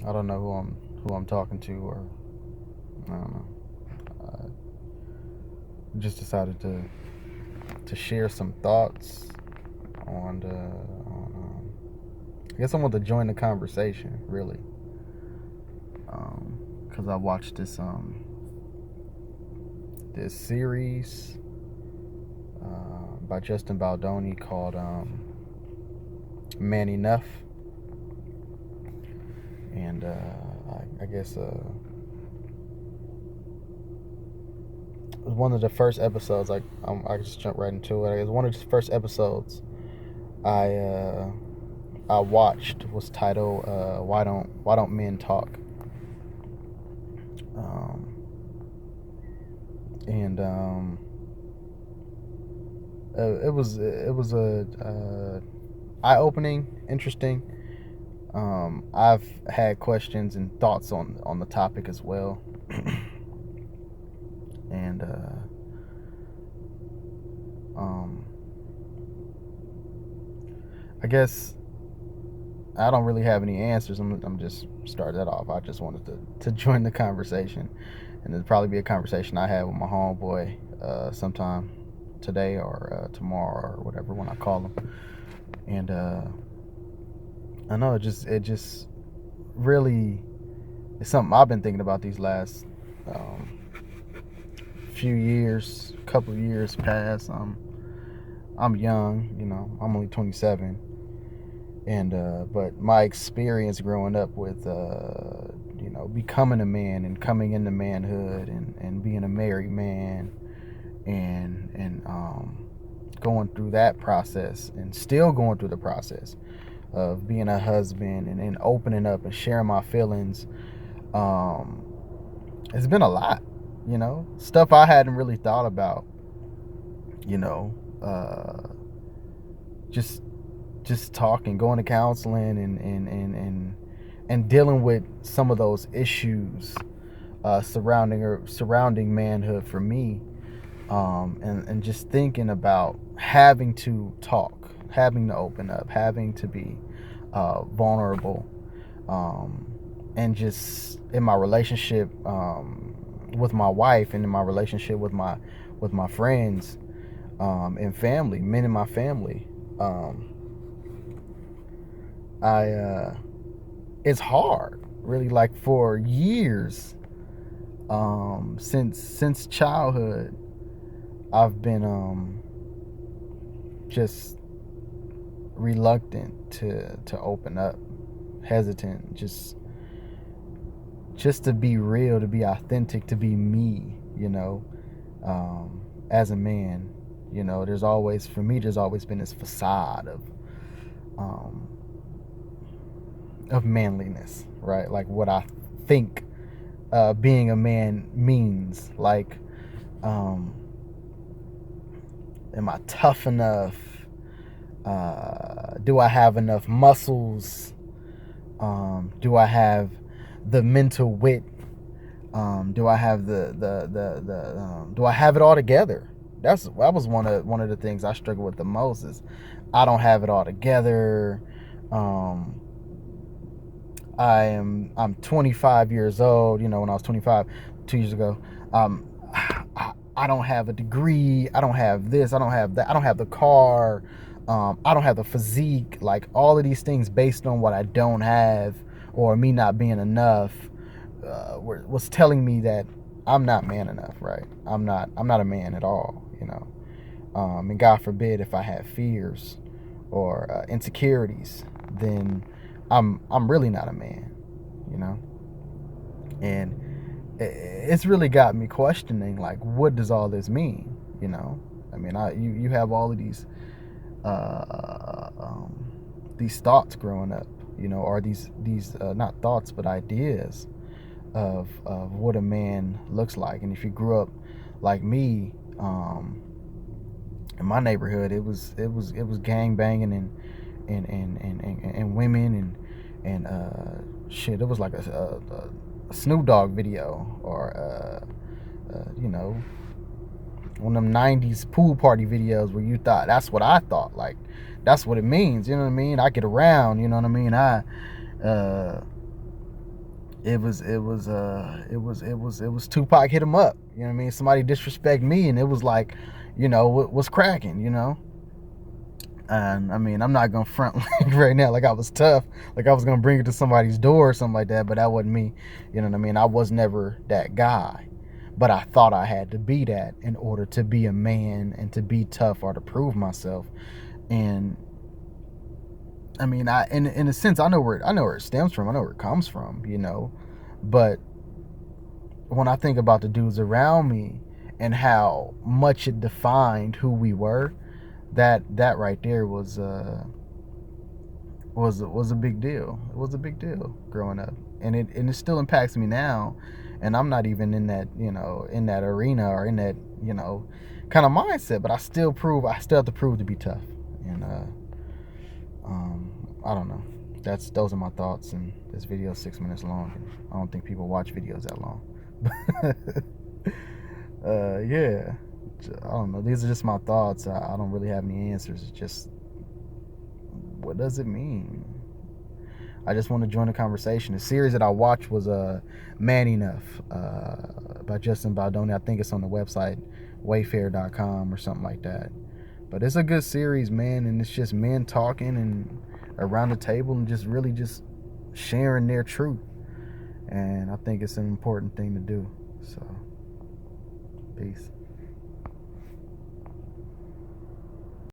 I don't know who I'm talking to, or I don't know. I just decided to share some thoughts on I guess I want to join the conversation, really, because I watched this series by Justin Baldoni called Man Enough, and I guess it was one of the first episodes. Like I just jumped right into it. It was one of the first episodes I I watched was titled "Why Don't Men Talk," um, and it was a eye opening, interesting. I've had questions and thoughts on the topic as well, and um, I guess I don't really have any answers. I'm just starting that off. I just wanted to join the conversation, and it'll probably be a conversation I have with my homeboy sometime today or tomorrow or whatever when I call him. And I know it just really is something I've been thinking about these last um, few years, couple of years past. I'm young, I'm only 27, and but my experience growing up with becoming a man and coming into manhood and being a married man and going through that process and still going through the process of being a husband and opening up and sharing my feelings. um it's been a lot, stuff I hadn't really thought about, you know uh just just talking, going to counseling and dealing with some of those issues surrounding manhood for me, and just thinking about having to talk, having to open up, having to be vulnerable, um, and just in my relationship with my wife and in my relationship with my friends and family, men in my family. Um, I It's hard, really, like for years, since childhood. I've been just reluctant to open up, hesitant, just to be real, to be authentic, to be me, as a man. There's always been this facade um, of manliness, right? Like what I think being a man means. Like, um, am I tough enough? Do I have enough muscles? Do I have the mental wit? Do I have do I have it all together? That was one of the things I struggle with the most is I don't have it all together. Um, I'm 25 years old. When I was 25, 2 years ago, I don't have a degree. I don't have this. I don't have that. I don't have the car. I don't have the physique. Like all of these things based on what I don't have or me not being enough was telling me that I'm not man enough. Right? I'm not a man at all. And God forbid if I have fears or insecurities, then I'm really not a man. You know, and it's really got me questioning, like, what does all this mean? I mean, you have all of uh, um, these thoughts growing up, or these not thoughts but ideas of what a man looks like. And if you grew up like me, in my neighborhood, it was gang banging and women and shit. It was like a Snoop Dogg video or one of them '90s pool party videos where you thought that's what I thought. Like that's what it means. You know what I mean? I get around. You know what I mean? I uh, it was Tupac hit him up. You know what I mean? Somebody disrespect me, and it was like, what's cracking, And I mean, I'm not gonna front right now like I was tough, like I was gonna bring it to somebody's door or something like that, but that wasn't me. You know what I mean? I was never that guy. But I thought I had to be that in order to be a man and to be tough or to prove myself. And I mean, in a sense, I know where it stems from. I know where it comes from, But when I think about the dudes around me and how much it defined who we were, that right there was a big deal. It was a big deal growing up, and it still impacts me now. And I'm not even in that in that arena or in that kind of mindset, but I still have to prove to be tough. And I don't know. Those are my thoughts. And this video is 6 minutes long. And I don't think people watch videos that long. Yeah. I don't know. These are just my thoughts. I don't really have any answers. It's just, what does it mean? I just want to join the conversation. The series that I watched was Man Enough by Justin Baldoni. I think it's on the website wayfair.com or something like that. But it's a good series, man, and it's just men talking and around the table and just really just sharing their truth. And I think it's an important thing to do. So, peace.